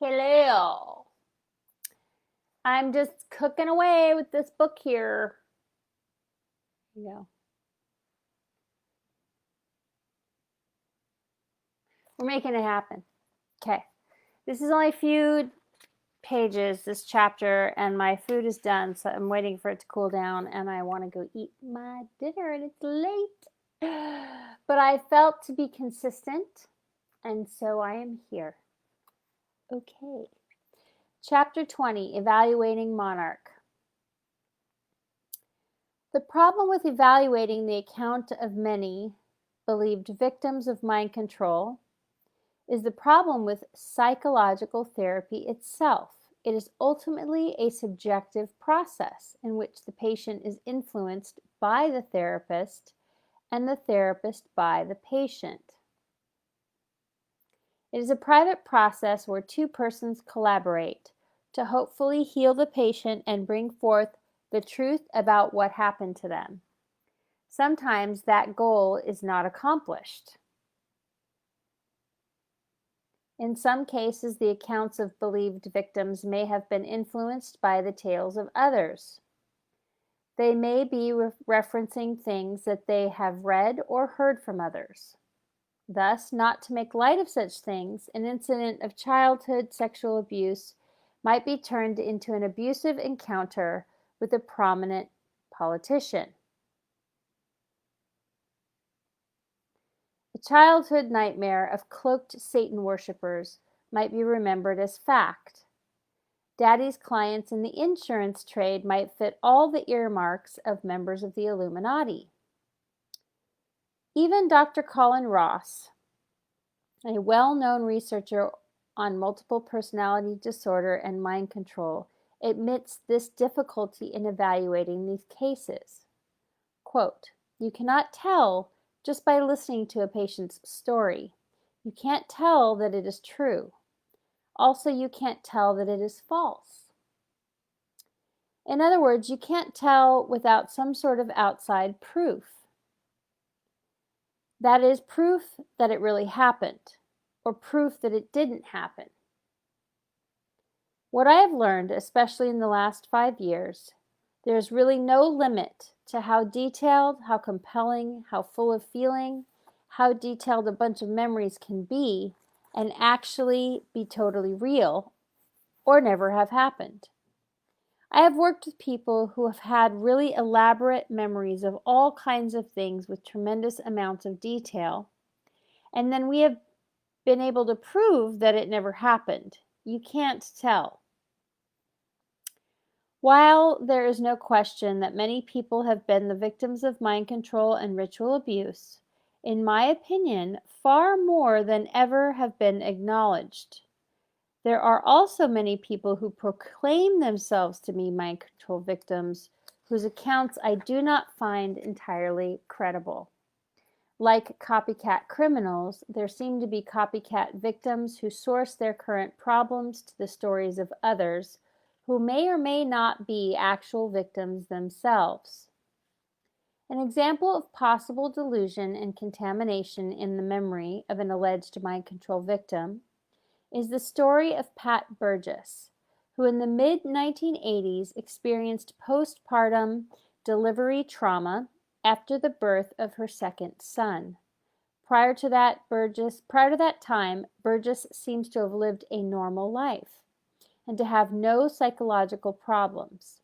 Hello. I'm just cooking away with this book here. Here you go. We're making it happen. Okay. This is only a few pages, this chapter, and my food is done, so I'm waiting for it to cool down, and I want to go eat my dinner, and it's late. But I felt to be consistent, and so I am here. Okay. Chapter 20, Evaluating Monarch. The problem with evaluating the account of many believed victims of mind control is the problem with psychological therapy itself. It is ultimately a subjective process in which the patient is influenced by the therapist and the therapist by the patient. It is a private process where two persons collaborate to hopefully heal the patient and bring forth the truth about what happened to them. Sometimes that goal is not accomplished. In some cases, the accounts of believed victims may have been influenced by the tales of others. They may be referencing things that they have read or heard from others. Thus, not to make light of such things, an incident of childhood sexual abuse might be turned into an abusive encounter with a prominent politician. A childhood nightmare of cloaked Satan worshippers might be remembered as fact. Daddy's clients in the insurance trade might fit all the earmarks of members of the Illuminati. Even Dr. Colin Ross, a well-known researcher on multiple personality disorder and mind control, admits this difficulty in evaluating these cases. Quote, "You cannot tell just by listening to a patient's story. You can't tell that it is true. Also, you can't tell that it is false. In other words, you can't tell without some sort of outside proof. That is, proof that it really happened, or proof that it didn't happen. What I have learned, especially in the last 5 years, there is really no limit to how detailed, how compelling, how full of feeling, how detailed a bunch of memories can be and actually be totally real or never have happened. I have worked with people who have had really elaborate memories of all kinds of things with tremendous amounts of detail, and then we have been able to prove that it never happened. You can't tell. While there is no question that many people have been the victims of mind control and ritual abuse, in my opinion, far more than ever have been acknowledged. There are also many people who proclaim themselves to be mind control victims whose accounts I do not find entirely credible. Like copycat criminals, there seem to be copycat victims who source their current problems to the stories of others who may or may not be actual victims themselves. An example of possible delusion and contamination in the memory of an alleged mind control victim is the story of Pat Burgess, who in the mid-1980s experienced postpartum delivery trauma after the birth of her second son. Prior to that time, Burgess seems to have lived a normal life and to have no psychological problems.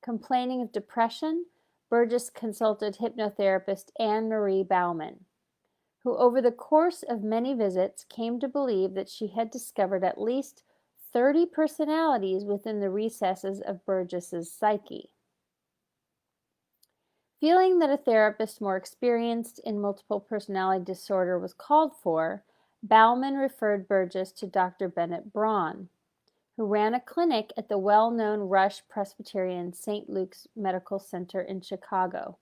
Complaining of depression, Burgess consulted hypnotherapist Anne Marie Bauman, who over the course of many visits came to believe that she had discovered at least 30 personalities within the recesses of Burgess's psyche. Feeling that a therapist more experienced in multiple personality disorder was called for, Bauman referred Burgess to Dr. Bennett Braun, who ran a clinic at the well-known Rush Presbyterian St. Luke's Medical Center in Chicago.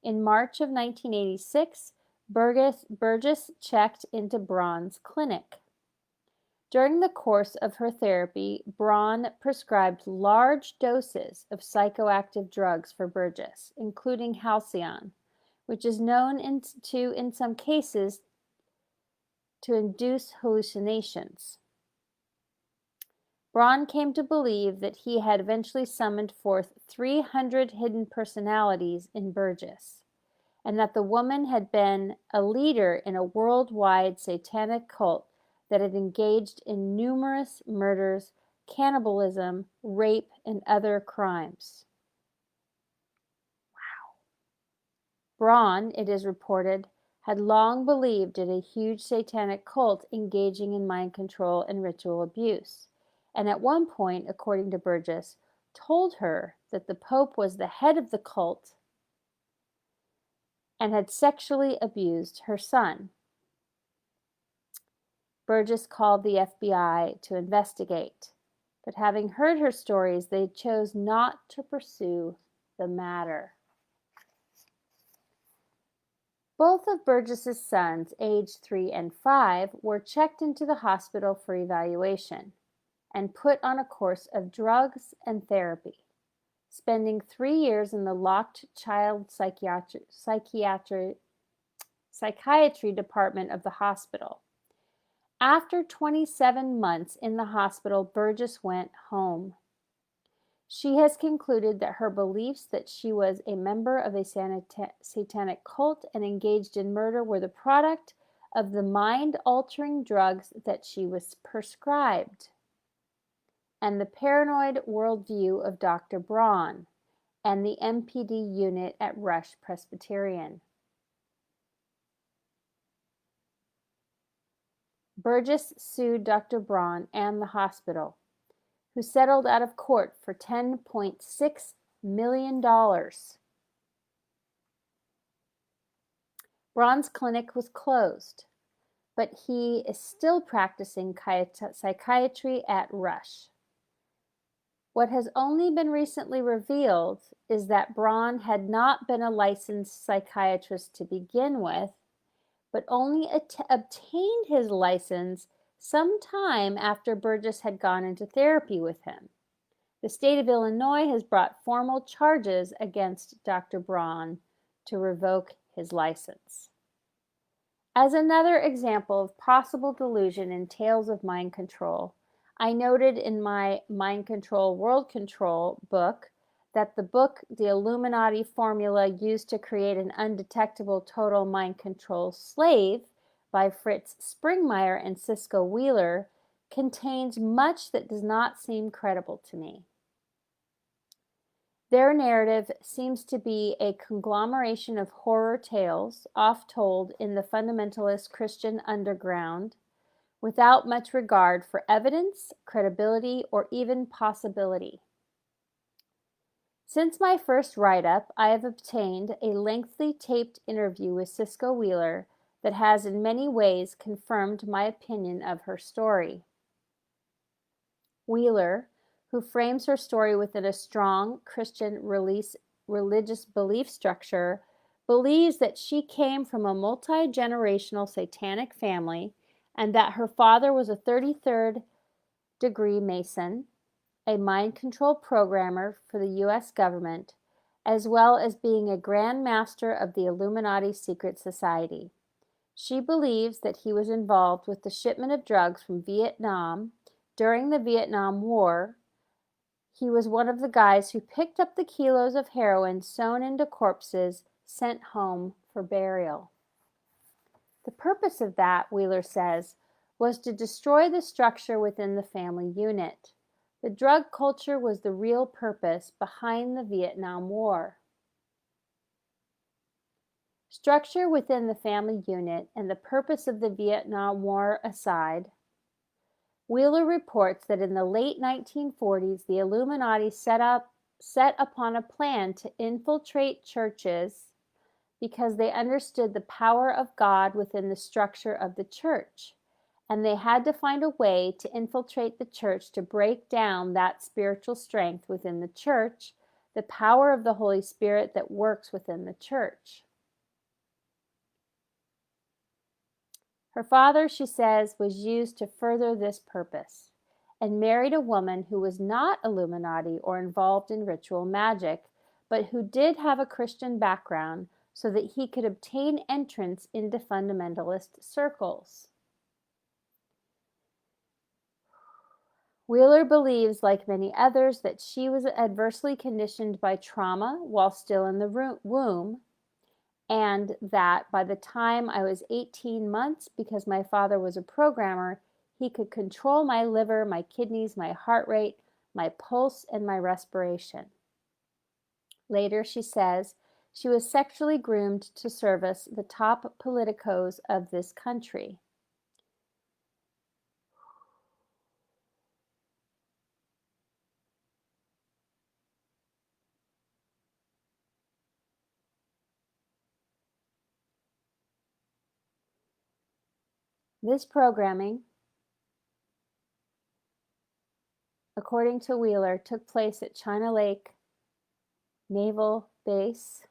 In March of 1986, Burgess checked into Braun's clinic. During the course of her therapy, Braun prescribed large doses of psychoactive drugs for Burgess, including halcyon, which is known in some cases to induce hallucinations. Braun came to believe that he had eventually summoned forth 300 hidden personalities in Burgess, and that the woman had been a leader in a worldwide satanic cult that had engaged in numerous murders, cannibalism, rape, and other crimes. Braun, it is reported, had long believed in a huge satanic cult engaging in mind control and ritual abuse, and at one point, according to Burgess, told her that the Pope was the head of the cult and had sexually abused her son. Burgess called the FBI to investigate, but having heard her stories, they chose not to pursue the matter. Both of Burgess's sons, aged 3 and 5, were checked into the hospital for evaluation and put on a course of drugs and therapy, spending 3 years in the locked child psychiatry department of the hospital. After 27 months in the hospital, Burgess went home. She has concluded that her beliefs that she was a member of a satanic cult and engaged in murder were the product of the mind-altering drugs that she was prescribed, and the paranoid worldview of Dr. Braun and the MPD unit at Rush Presbyterian. Burgess sued Dr. Braun and the hospital, who settled out of court for $10.6 million. Braun's clinic was closed, but he is still practicing psychiatry at Rush. What has only been recently revealed is that Braun had not been a licensed psychiatrist to begin with, but only obtained his license some time after Burgess had gone into therapy with him. The state of Illinois has brought formal charges against Dr. Braun to revoke his license. As another example of possible delusion in Tales of Mind Control, I noted in my Mind Control, World Control book that the book, The Illuminati Formula Used to Create an Undetectable Total Mind Control Slave by Fritz Springmeier and Cisco Wheeler, contains much that does not seem credible to me. Their narrative seems to be a conglomeration of horror tales, oft told in the fundamentalist Christian underground, without much regard for evidence, credibility, or even possibility. Since my first write-up, I have obtained a lengthy taped interview with Cisco Wheeler that has in many ways confirmed my opinion of her story. Wheeler, who frames her story within a strong Christian religious belief structure, believes that she came from a multi-generational satanic family and that her father was a 33rd degree Mason, a mind control programmer for the U.S. government, as well as being a Grand Master of the Illuminati Secret Society. She believes that he was involved with the shipment of drugs from Vietnam during the Vietnam War. He was one of the guys who picked up the kilos of heroin sewn into corpses sent home for burial. The purpose of that, Wheeler says, was to destroy the structure within the family unit. The drug culture was the real purpose behind the Vietnam War. Structure within the family unit and the purpose of the Vietnam War aside, Wheeler reports that in the late 1940s, the Illuminati set upon a plan to infiltrate churches because they understood the power of God within the structure of the church, and they had to find a way to infiltrate the church to break down that spiritual strength within the church, the power of the Holy Spirit that works within the church. Her father, she says, was used to further this purpose and married a woman who was not Illuminati or involved in ritual magic, but who did have a Christian background so that he could obtain entrance into fundamentalist circles. Wheeler believes, like many others, that she was adversely conditioned by trauma while still in the womb, and that by the time I was 18 months, because my father was a programmer, he could control my liver, my kidneys, my heart rate, my pulse, and my respiration. Later, she says, she was sexually groomed to service the top politicos of this country. This programming, according to Wheeler, took place at China Lake Naval Base,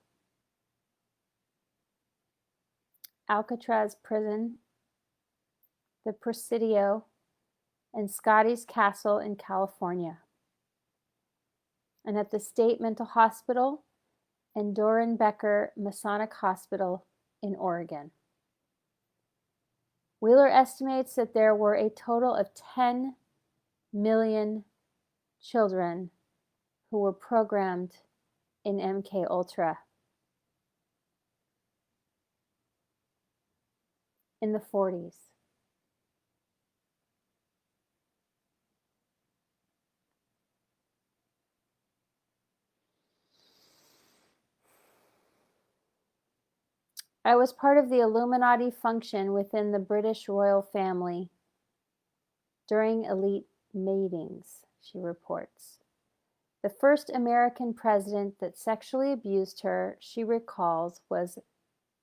Alcatraz Prison, the Presidio, and Scotty's Castle in California, and at the State Mental Hospital and Dorenbecker Masonic Hospital in Oregon. Wheeler estimates that there were a total of 10 million children who were programmed in MK Ultra in the 40s. I was part of the Illuminati function within the British royal family during elite meetings, she reports. The first American president that sexually abused her, she recalls, was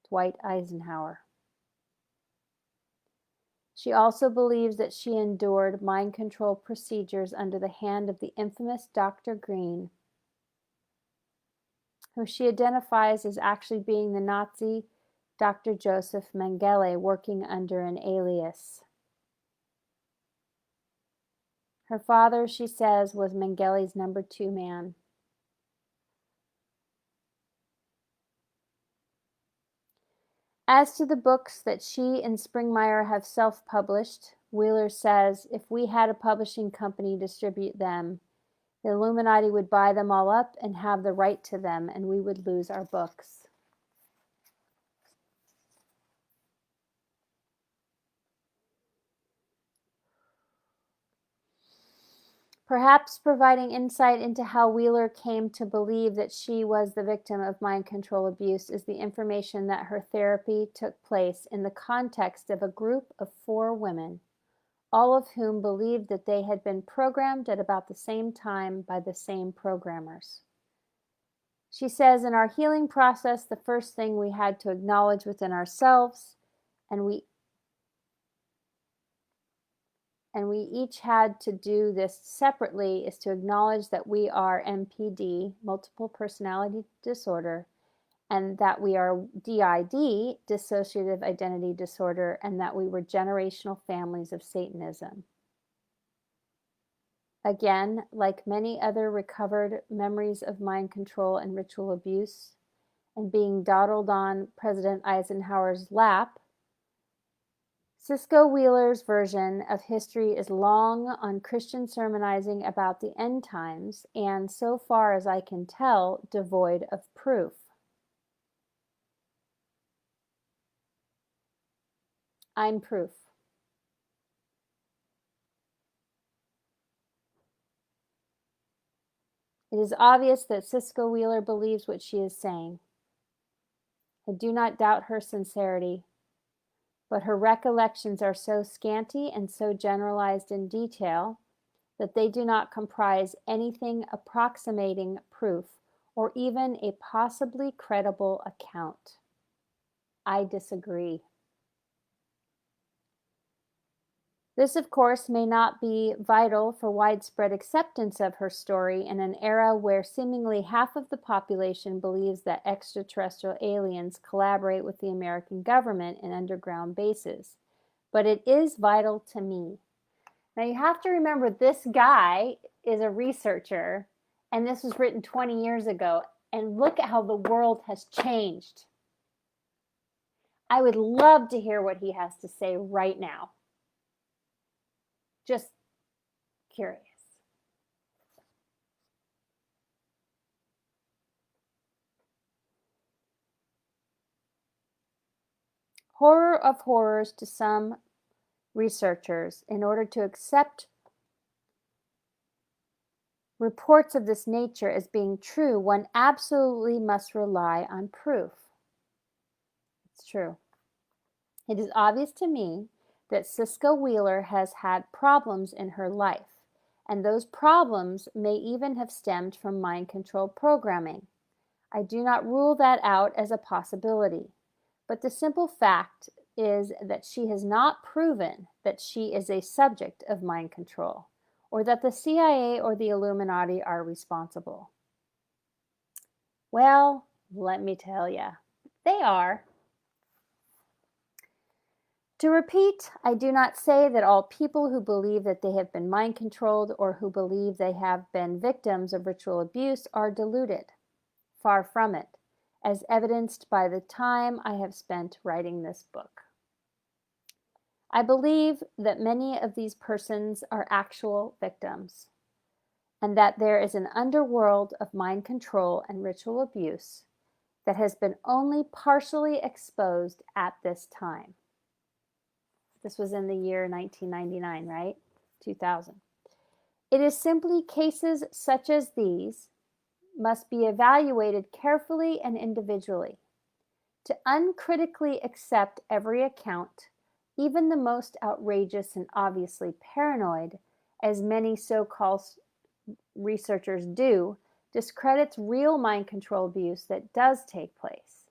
Dwight Eisenhower. She also believes that she endured mind control procedures under the hand of the infamous Dr. Green, who she identifies as actually being the Nazi Dr. Joseph Mengele working under an alias. Her father, she says, was Mengele's number 2 man. As to the books that she and Springmeier have self-published, Wheeler says, if we had a publishing company distribute them, the Illuminati would buy them all up and have the right to them, and we would lose our books. Perhaps providing insight into how Wheeler came to believe that she was the victim of mind control abuse is the information that her therapy took place in the context of a group of 4 women, all of whom believed that they had been programmed at about the same time by the same programmers. She says, in our healing process, the first thing we had to acknowledge within ourselves, and we each had to do this separately, is to acknowledge that we are MPD, multiple personality disorder, and that we are DID, dissociative identity disorder, and that we were generational families of Satanism. Again, like many other recovered memories of mind control and ritual abuse, and being dawdled on President Eisenhower's lap, Cisco Wheeler's version of history is long on Christian sermonizing about the end times and, so far as I can tell, devoid of proof. I'm proof. It is obvious that Cisco Wheeler believes what she is saying. I do not doubt her sincerity, but her recollections are so scanty and so generalized in detail that they do not comprise anything approximating proof or even a possibly credible account. I disagree. This, of course, may not be vital for widespread acceptance of her story in an era where seemingly half of the population believes that extraterrestrial aliens collaborate with the American government in underground bases. But it is vital to me. Now, you have to remember, this guy is a researcher, and this was written 20 years ago, and look at how the world has changed. I would love to hear what he has to say right now. Just curious. horror of horrors to some researchers. In order to accept reports of this nature as being true, one absolutely must rely on proof. It's true. It is obvious to me that Cisco Wheeler has had problems in her life, and those problems may even have stemmed from mind control programming. I do not rule that out as a possibility, but the simple fact is that she has not proven that she is a subject of mind control, or that the CIA or the Illuminati are responsible. Well, let me tell you, they are. To repeat, I do not say that all people who believe that they have been mind controlled or who believe they have been victims of ritual abuse are deluded. Far from it, as evidenced by the time I have spent writing this book. I believe that many of these persons are actual victims, and that there is an underworld of mind control and ritual abuse that has been only partially exposed at this time. This was in the year 1999, right? 2000. It is simply cases such as these must be evaluated carefully and individually. To uncritically accept every account, even the most outrageous and obviously paranoid, as many so-called researchers do, discredits real mind control abuse that does take place.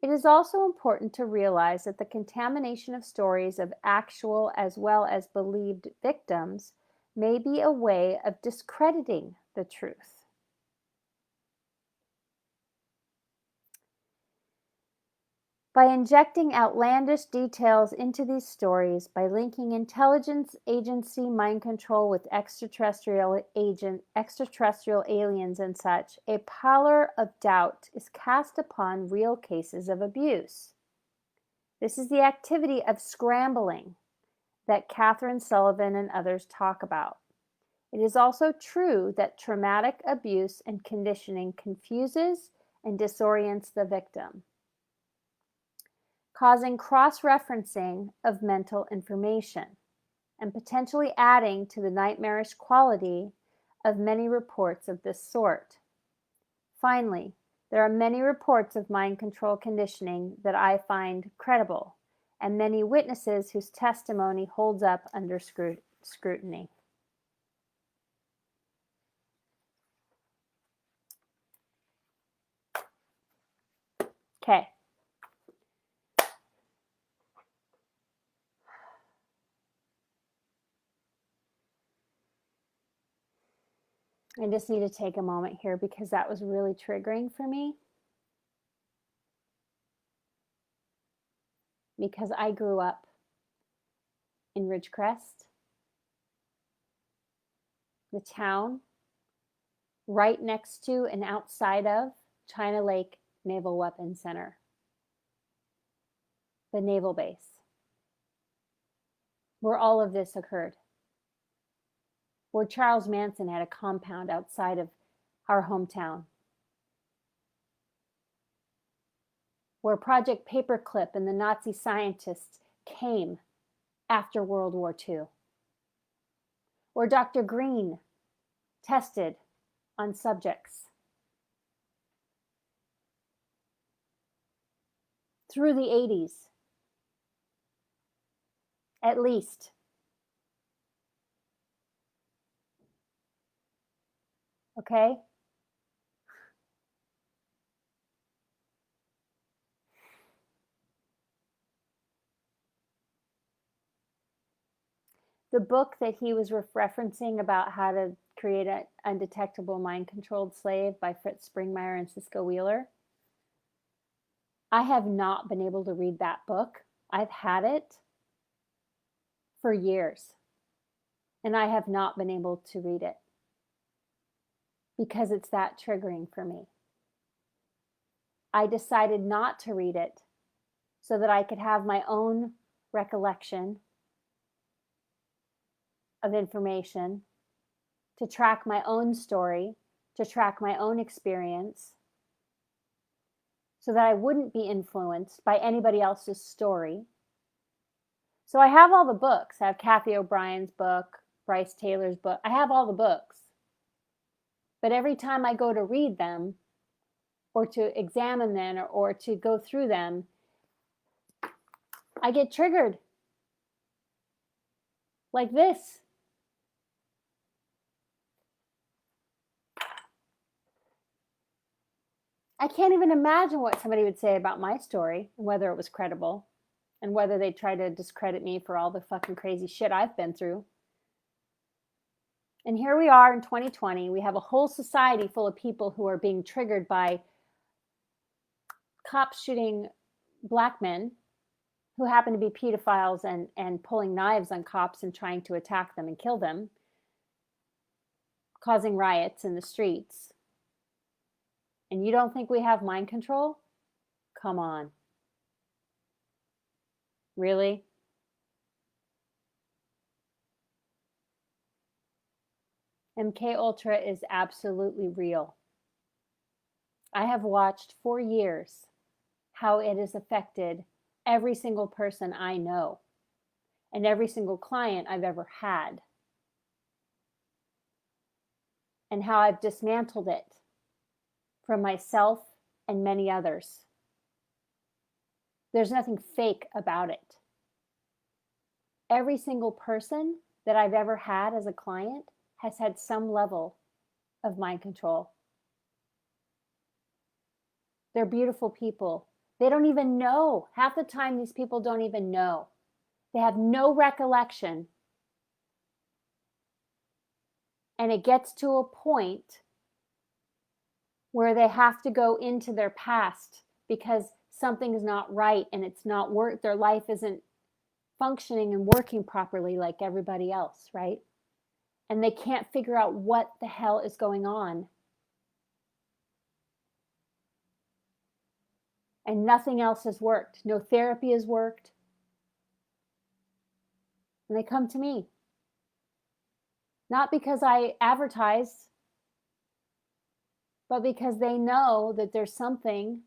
It is also important to realize that the contamination of stories of actual as well as believed victims may be a way of discrediting the truth. By injecting outlandish details into these stories, by linking intelligence agency mind control with extraterrestrial aliens and such, a pallor of doubt is cast upon real cases of abuse. This is the activity of scrambling that Catherine Sullivan and others talk about. It is also true that traumatic abuse and conditioning confuses and disorients the victim, causing cross-referencing of mental information and potentially adding to the nightmarish quality of many reports of this sort. Finally, there are many reports of mind control conditioning that I find credible, and many witnesses whose testimony holds up under scrutiny. Okay. I just need to take a moment here because that was really triggering for me. Because I grew up in Ridgecrest, the town right next to and outside of China Lake Naval Weapons Center, the naval base, where all of this occurred, where Charles Manson had a compound outside of our hometown, where Project Paperclip and the Nazi scientists came after World War II, where Dr. Green tested on subjects. Through the 80s, at least. Okay? The book that he was referencing about how to create an undetectable mind-controlled slave by Fritz Springmeier and Cisco Wheeler, I have not been able to read that book. I've had it for years, and I have not been able to read it because it's that triggering for me. I decided not to read it so that I could have my own recollection of information, to track my own story, to track my own experience, so that I wouldn't be influenced by anybody else's story. So I have all the books. I have Kathy O'Brien's book, Bryce Taylor's book. I have all the books. But every time I go to read them or to examine them or to go through them, I get triggered. Like this. I can't even imagine what somebody would say about my story and whether it was credible and whether they try to discredit me for all the fucking crazy shit I've been through. And here we are in 2020. We have a whole society full of people who are being triggered by cops shooting black men who happen to be pedophiles and pulling knives on cops and trying to attack them and kill them, causing riots in the streets. And you don't think we have mind control? Come on. Really? MK Ultra is absolutely real. I have watched for years how it has affected every single person I know and every single client I've ever had, and how I've dismantled it from myself and many others. There's nothing fake about it. Every single person that I've ever had as a client has had some level of mind control. They're beautiful people. They don't even know. Half the time, these people don't even know. They have no recollection. And it gets to a point where they have to go into their past because something is not right and it's not their life isn't functioning and working properly like everybody else, right? And they can't figure out what the hell is going on. And nothing else has worked. No therapy has worked. And they come to me. Not because I advertise, but because they know that there's something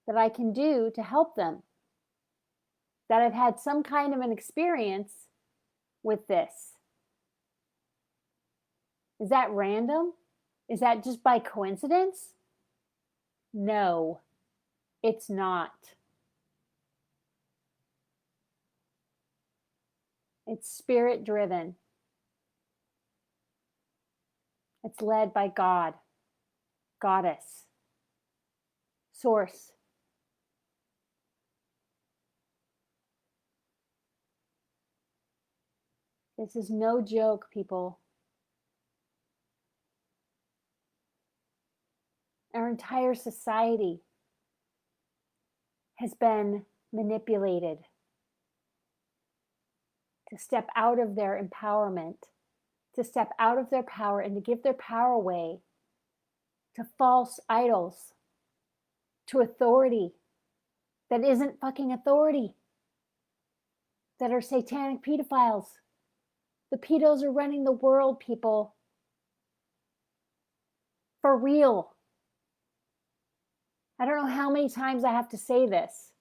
that I can do to help them. That I've had some kind of an experience with this. Is that random? Is that just by coincidence? No, it's not. It's spirit driven. It's led by God, Goddess, Source. This is no joke, people. Our entire society has been manipulated to step out of their empowerment, to step out of their power and to give their power away to false idols, to authority that isn't fucking authority, that are satanic pedophiles. The pedos are running the world, people. For real. I don't know how many times I have to say this.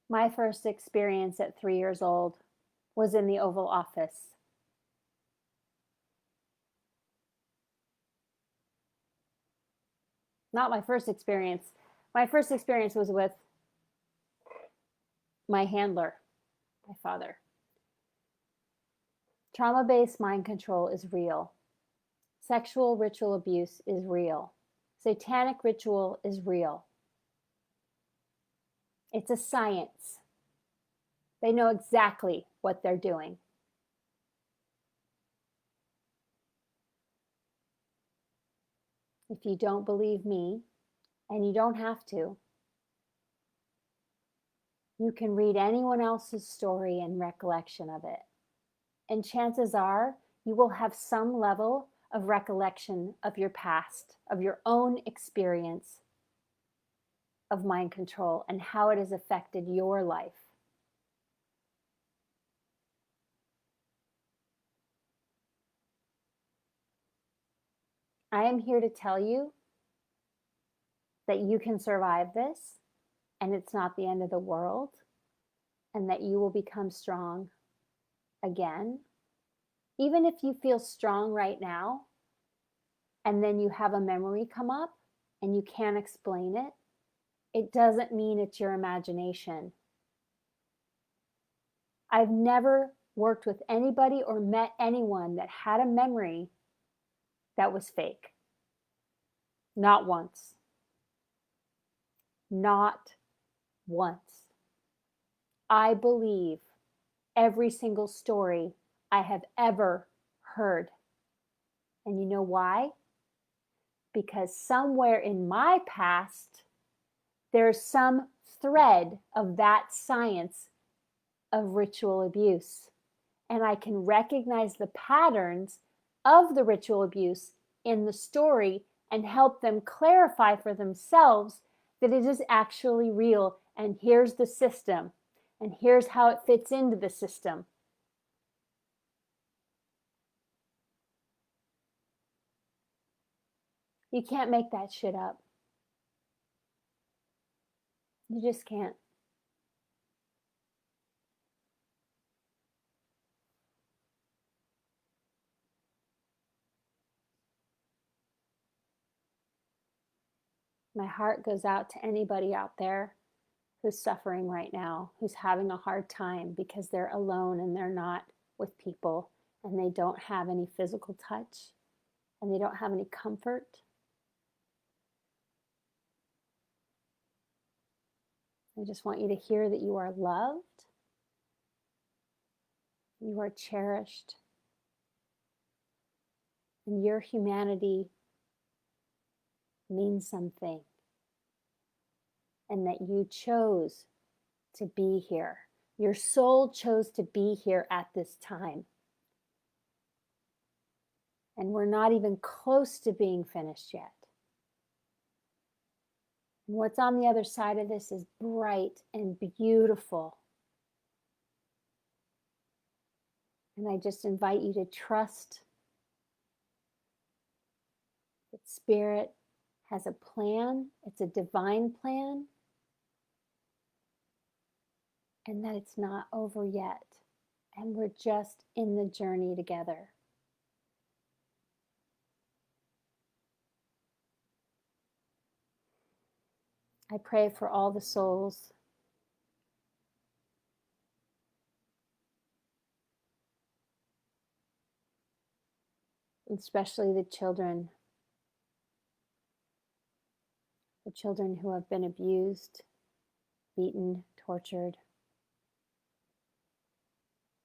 My first experience at 3 years old was in the Oval Office. Not my first experience. My first experience was with my handler, my father. Trauma-based mind control is real. Sexual ritual abuse is real. Satanic ritual is real. It's a science. They know exactly what they're doing. If you don't believe me, and you don't have to, you can read anyone else's story and recollection of it. And chances are you will have some level of recollection of your past, of your own experience. of mind control and how it has affected your life. I am here to tell you that you can survive this and it's not the end of the world, and that you will become strong again. Even if you feel strong right now and then you have a memory come up and you can't explain it, it doesn't mean it's your imagination. I've never worked with anybody or met anyone that had a memory that was fake. Not once. Not once. I believe every single story I have ever heard. And you know why? Because somewhere in my past, there's some thread of that science of ritual abuse. And I can recognize the patterns of the ritual abuse in the story and help them clarify for themselves that it is actually real. And here's the system. And here's how it fits into the system. You can't make that shit up. You just can't. My heart goes out to anybody out there who's suffering right now, who's having a hard time because they're alone and they're not with people and they don't have any physical touch and they don't have any comfort. I just want you to hear that you are loved, you are cherished, and your humanity means something, and that you chose to be here. Your soul chose to be here at this time. And we're not even close to being finished yet. And what's on the other side of this is bright and beautiful. And I just invite you to trust that Spirit has a plan. It's a divine plan. And that it's not over yet. And we're just in the journey together. I pray for all the souls, especially the children who have been abused, beaten, tortured,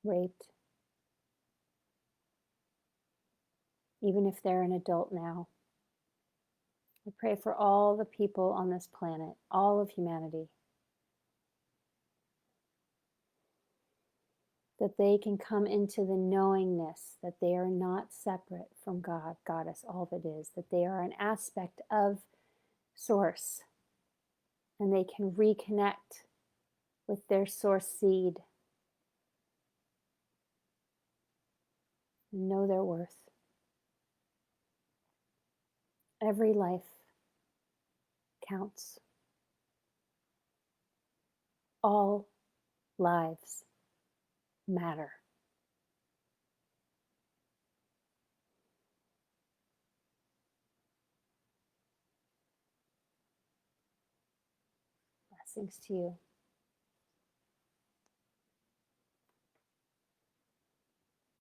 raped, even if they're an adult now. I pray for all the people on this planet, all of humanity, that they can come into the knowingness that they are not separate from God, Goddess, all that is, that they are an aspect of Source, and they can reconnect with their Source seed and know their worth. Every life counts. All lives matter. Blessings to you.